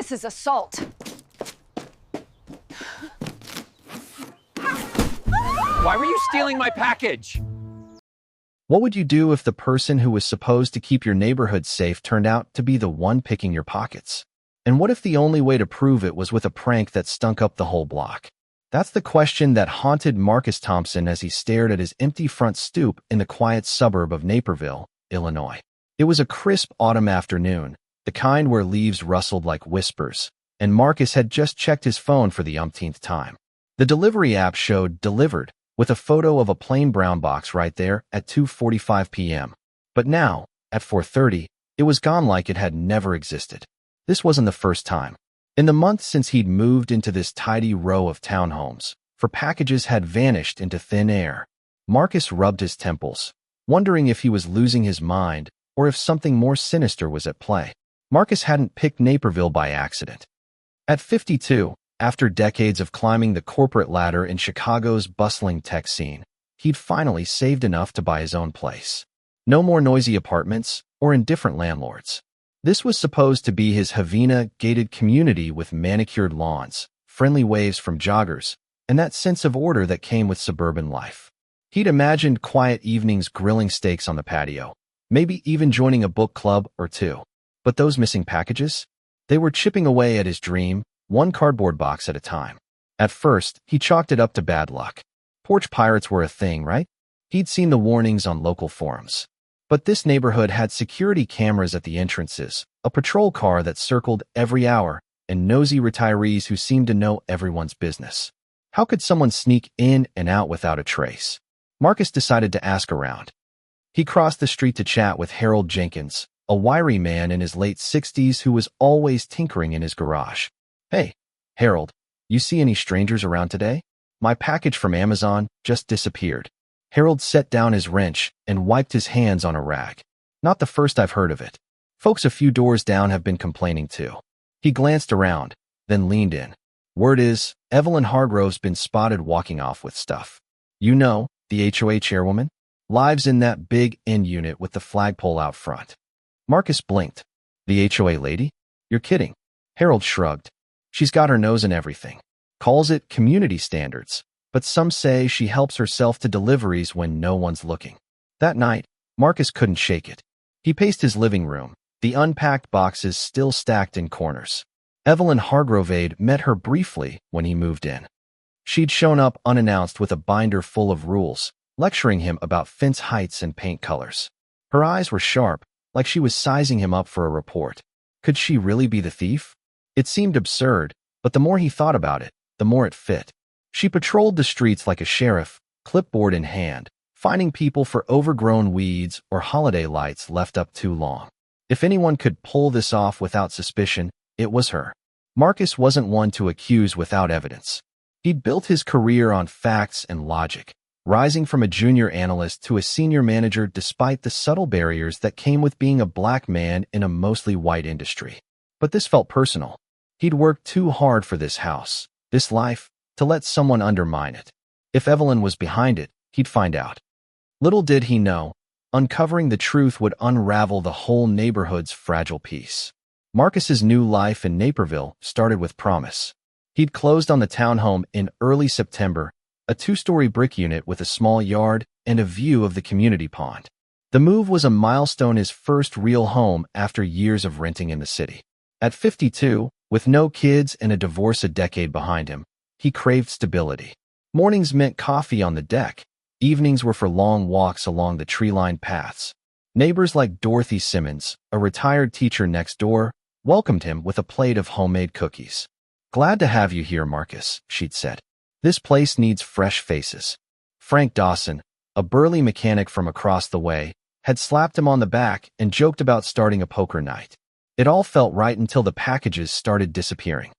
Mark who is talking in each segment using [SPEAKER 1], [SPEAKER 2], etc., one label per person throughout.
[SPEAKER 1] This is assault.
[SPEAKER 2] Why were you stealing my package?
[SPEAKER 3] What would you do if the person who was supposed to keep your neighborhood safe turned out to be the one picking your pockets? And what if the only way to prove it was with a prank that stunk up the whole block? That's the question that haunted Marcus Thompson as he stared at his empty front stoop in the quiet suburb of Naperville, Illinois. It was a crisp autumn afternoon, the kind where leaves rustled like whispers, and Marcus had just checked his phone for the umpteenth time. The delivery app showed delivered, with a photo of a plain brown box right there at 2:45 p.m. But now, at 4:30, it was gone like it had never existed. This wasn't the first time. In the months since he'd moved into this tidy row of townhomes, for packages had vanished into thin air. Marcus rubbed his temples, wondering if he was losing his mind or if something more sinister was at play. Marcus hadn't picked Naperville by accident. At 52, after decades of climbing the corporate ladder in Chicago's bustling tech scene, he'd finally saved enough to buy his own place. No more noisy apartments or indifferent landlords. This was supposed to be his Havana gated community with manicured lawns, friendly waves from joggers, and that sense of order that came with suburban life. He'd imagined quiet evenings grilling steaks on the patio, maybe even joining a book club or two. But those missing packages? They were chipping away at his dream, one cardboard box at a time. At first, he chalked it up to bad luck. Porch pirates were a thing, right? He'd seen the warnings on local forums. But this neighborhood had security cameras at the entrances, a patrol car that circled every hour, and nosy retirees who seemed to know everyone's business. How could someone sneak in and out without a trace? Marcus decided to ask around. He crossed the street to chat with Harold Jenkins, a wiry man in his late 60s who was always tinkering in his garage. "Hey, Harold, you see any strangers around today? My package from Amazon just disappeared." Harold set down his wrench and wiped his hands on a rag. "Not the first I've heard of it. Folks a few doors down have been complaining too." He glanced around, then leaned in. "Word is, Evelyn Hargrove's been spotted walking off with stuff. You know, the HOA chairwoman? Lives in that big end unit with the flagpole out front." Marcus blinked. "The HOA lady? You're kidding." Harold shrugged. "She's got her nose in everything. Calls it community standards. But some say she helps herself to deliveries when no one's looking." That night, Marcus couldn't shake it. He paced his living room, the unpacked boxes still stacked in corners. Evelyn Hargrove met her briefly when he moved in. She'd shown up unannounced with a binder full of rules, lecturing him about fence heights and paint colors. Her eyes were sharp, like she was sizing him up for a report. Could she really be the thief? It seemed absurd, but the more he thought about it, the more it fit. She patrolled the streets like a sheriff, clipboard in hand, finding people for overgrown weeds or holiday lights left up too long. If anyone could pull this off without suspicion, it was her. Marcus wasn't one to accuse without evidence. He'd built his career on facts and logic, rising from a junior analyst to a senior manager despite the subtle barriers that came with being a black man in a mostly white industry. But this felt personal. He'd worked too hard for this house, this life, to let someone undermine it. If Evelyn was behind it, he'd find out. Little did he know, uncovering the truth would unravel the whole neighborhood's fragile peace. Marcus's new life in Naperville started with promise. He'd closed on the townhome in early September, a 2-story brick unit with a small yard and a view of the community pond. The move was a milestone, his first real home after years of renting in the city. At 52, with no kids and a divorce a decade behind him, he craved stability. Mornings meant coffee on the deck. Evenings were for long walks along the tree-lined paths. Neighbors like Dorothy Simmons, a retired teacher next door, welcomed him with a plate of homemade cookies. "Glad to have you here, Marcus," she'd said. "This place needs fresh faces." Frank Dawson, a burly mechanic from across the way, had slapped him on the back and joked about starting a poker night. It all felt right until the packages started disappearing.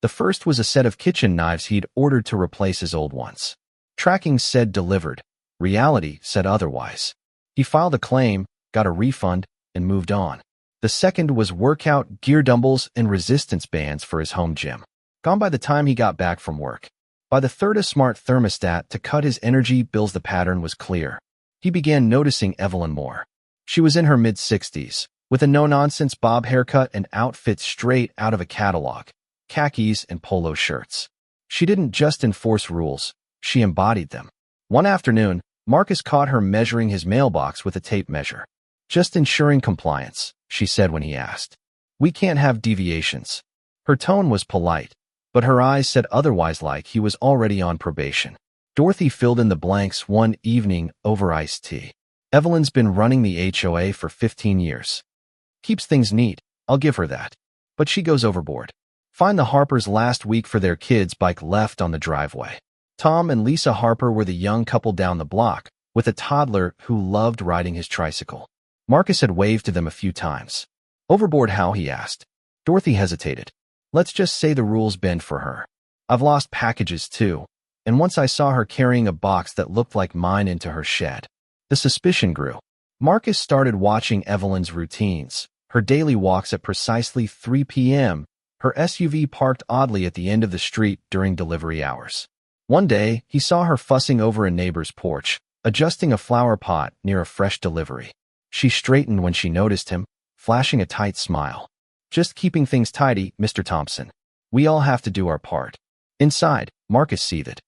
[SPEAKER 3] The first was a set of kitchen knives he'd ordered to replace his old ones. Tracking said delivered. Reality said otherwise. He filed a claim, got a refund, and moved on. The second was workout gear, dumbbells and resistance bands for his home gym. Gone by the time he got back from work. By the third, a smart thermostat to cut his energy bills. The pattern was clear. He began noticing Evelyn more. She was in her mid-60s, with a no-nonsense bob haircut and outfit straight out of a catalog, khakis and polo shirts. She didn't just enforce rules, she embodied them. One afternoon, Marcus caught her measuring his mailbox with a tape measure. "Just ensuring compliance," she said when he asked. "We can't have deviations." Her tone was polite, but her eyes said otherwise, like he was already on probation. Dorothy filled in the blanks one evening over iced tea. "Evelyn's been running the HOA for 15 years. Keeps things neat, I'll give her that. But she goes overboard. Find the Harpers last week for their kid's bike left on the driveway." Tom and Lisa Harper were the young couple down the block, with a toddler who loved riding his tricycle. Marcus had waved to them a few times. "Overboard how?" he asked. Dorothy hesitated. "Let's just say the rules bend for her. I've lost packages too, and once I saw her carrying a box that looked like mine into her shed." The suspicion grew. Marcus started watching Evelyn's routines, her daily walks at precisely 3 p.m., her SUV parked oddly at the end of the street during delivery hours. One day, he saw her fussing over a neighbor's porch, adjusting a flower pot near a fresh delivery. She straightened when she noticed him, flashing a tight smile. "Just keeping things tidy, Mr. Thompson. We all have to do our part." Inside, Marcus seethed.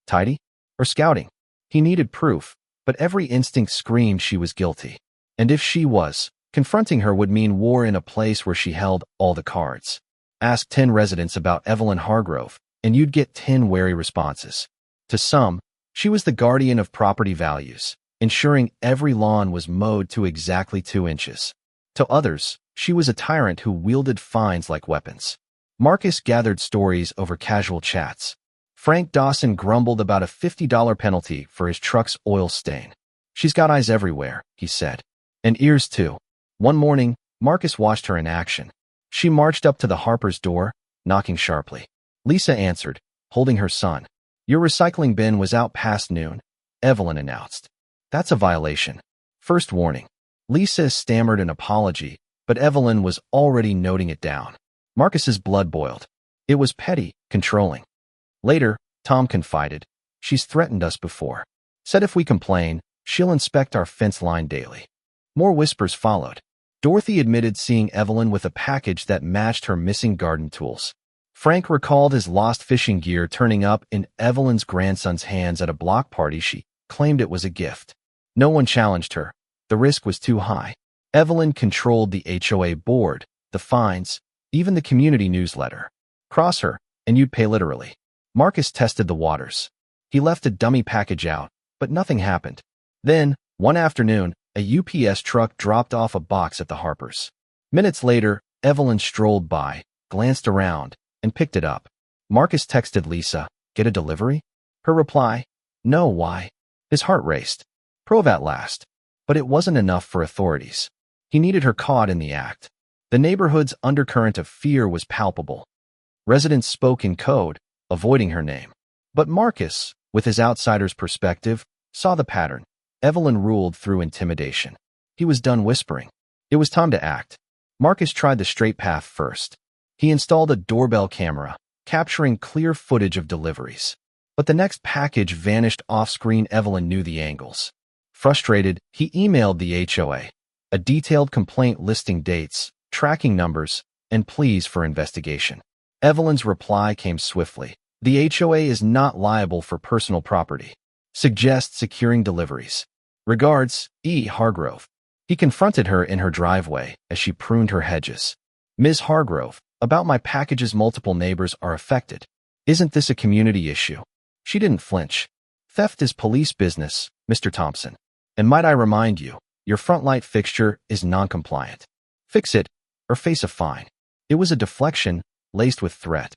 [SPEAKER 3] Tidy? Or scouting? He needed proof, but every instinct screamed she was guilty. And if she was, confronting her would mean war in a place where she held all the cards. Ask 10 residents about Evelyn Hargrove, and you'd get 10 wary responses. To some, she was the guardian of property values, ensuring every lawn was mowed to exactly 2 inches. To others, she was a tyrant who wielded fines like weapons. Marcus gathered stories over casual chats. Frank Dawson grumbled about a $50 penalty for his truck's oil stain. "She's got eyes everywhere," he said. "And ears too." One morning, Marcus watched her in action. She marched up to the Harper's door, knocking sharply. Lisa answered, holding her son. "Your recycling bin was out past noon," Evelyn announced. "That's a violation." First warning. Lisa stammered an apology, but Evelyn was already noting it down. Marcus's blood boiled. It was petty, controlling. Later, Tom confided, "She's threatened us before. Said if we complain, she'll inspect our fence line daily." More whispers followed. Dorothy admitted seeing Evelyn with a package that matched her missing garden tools. Frank recalled his lost fishing gear turning up in Evelyn's grandson's hands at a block party. She claimed it was a gift. No one challenged her. The risk was too high. Evelyn controlled the HOA board, the fines, even the community newsletter. Cross her, and you'd pay literally. Marcus tested the waters. He left a dummy package out, but nothing happened. Then, one afternoon, a UPS truck dropped off a box at the Harpers. Minutes later, Evelyn strolled by, glanced around, and picked it up. Marcus texted Lisa, "Get a delivery?" Her reply, "No, why?" His heart raced. Prove at last. But it wasn't enough for authorities. He needed her caught in the act. The neighborhood's undercurrent of fear was palpable. Residents spoke in code, avoiding her name. But Marcus, with his outsider's perspective, saw the pattern. Evelyn ruled through intimidation. He was done whispering. It was time to act. Marcus tried the straight path first. He installed a doorbell camera, capturing clear footage of deliveries. But the next package vanished off-screen. Evelyn knew the angles. Frustrated, he emailed the HOA, a detailed complaint listing dates, tracking numbers, and pleas for investigation. Evelyn's reply came swiftly. The HOA is not liable for personal property. Suggest securing deliveries. Regards, E. Hargrove. He confronted her in her driveway as she pruned her hedges. "Ms. Hargrove, about my packages, multiple neighbors are affected. Isn't this a community issue?" She didn't flinch. "Theft is police business, Mr. Thompson. And might I remind you, your front light fixture is non-compliant. Fix it, or face a fine." It was a deflection, laced with threat.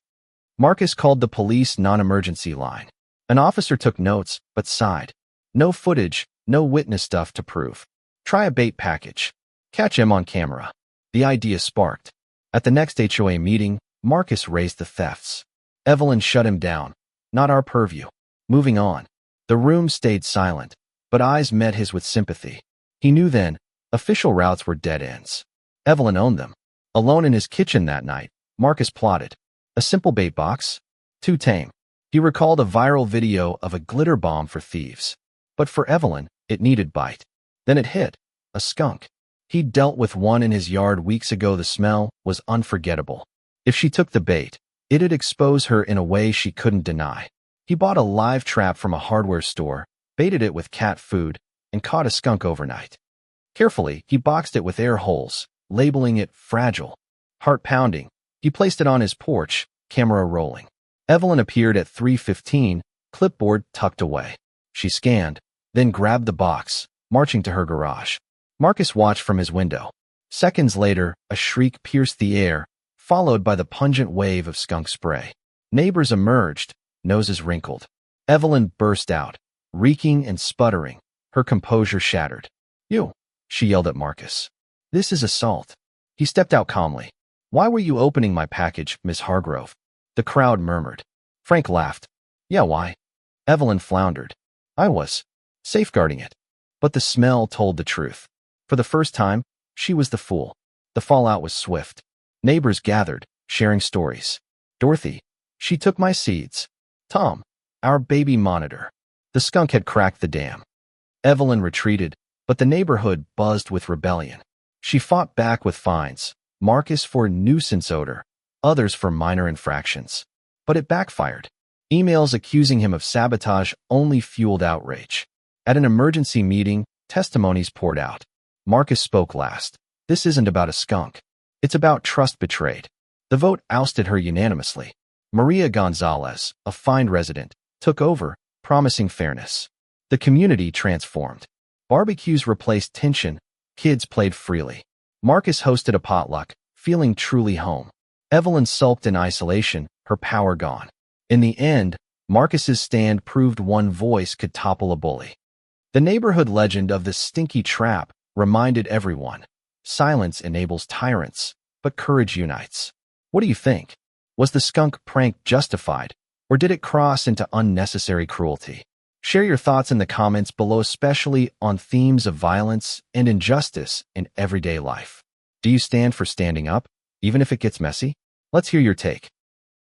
[SPEAKER 3] Marcus called the police non-emergency line. An officer took notes, but sighed. No footage, no witness stuff to prove. Try a bait package. Catch him on camera. The idea sparked. At the next HOA meeting, Marcus raised the thefts. Evelyn shut him down. "Not our purview." Moving on. The room stayed silent, but eyes met his with sympathy. He knew then, official routes were dead ends. Evelyn owned them. Alone in his kitchen that night, Marcus plotted. A simple bait box? Too tame. He recalled a viral video of a glitter bomb for thieves. But for Evelyn, it needed bite. Then it hit. A skunk. He'd dealt with one in his yard weeks ago. The smell was unforgettable. If she took the bait, it'd expose her in a way she couldn't deny. He bought a live trap from a hardware store, baited it with cat food, and caught a skunk overnight. Carefully, he boxed it with air holes, labeling it fragile. Heart pounding, he placed it on his porch, camera rolling. Evelyn appeared at 3:15, clipboard tucked away. She scanned, then grabbed the box, marching to her garage. Marcus watched from his window. Seconds later, a shriek pierced the air, followed by the pungent wave of skunk spray. Neighbors emerged, noses wrinkled. Evelyn burst out, reeking and sputtering, her composure shattered. "You!" she yelled at Marcus. "This is assault." He stepped out calmly. "Why were you opening my package, Miss Hargrove?" The crowd murmured. Frank laughed. "Yeah, why?" Evelyn floundered. "I was safeguarding it." But the smell told the truth. For the first time, she was the fool. The fallout was swift. Neighbors gathered, sharing stories. "Dorothy, she took my seeds. Tom, our baby monitor." The skunk had cracked the dam. Evelyn retreated, but the neighborhood buzzed with rebellion. She fought back with fines, Marcus for nuisance odor, others for minor infractions. But it backfired. Emails accusing him of sabotage only fueled outrage. At an emergency meeting, testimonies poured out. Marcus spoke last. "This isn't about a skunk. It's about trust betrayed." The vote ousted her unanimously. Maria Gonzalez, a fined resident, took over, promising fairness. The community transformed. Barbecues replaced tension, kids played freely. Marcus hosted a potluck, feeling truly home. Evelyn sulked in isolation, her power gone. In the end, Marcus's stand proved one voice could topple a bully. The neighborhood legend of the stinky trap reminded everyone. Silence enables tyrants, but courage unites. What do you think? Was the skunk prank justified, or did it cross into unnecessary cruelty? Share your thoughts in the comments below, especially on themes of violence and injustice in everyday life. Do you stand for standing up, even if it gets messy? Let's hear your take.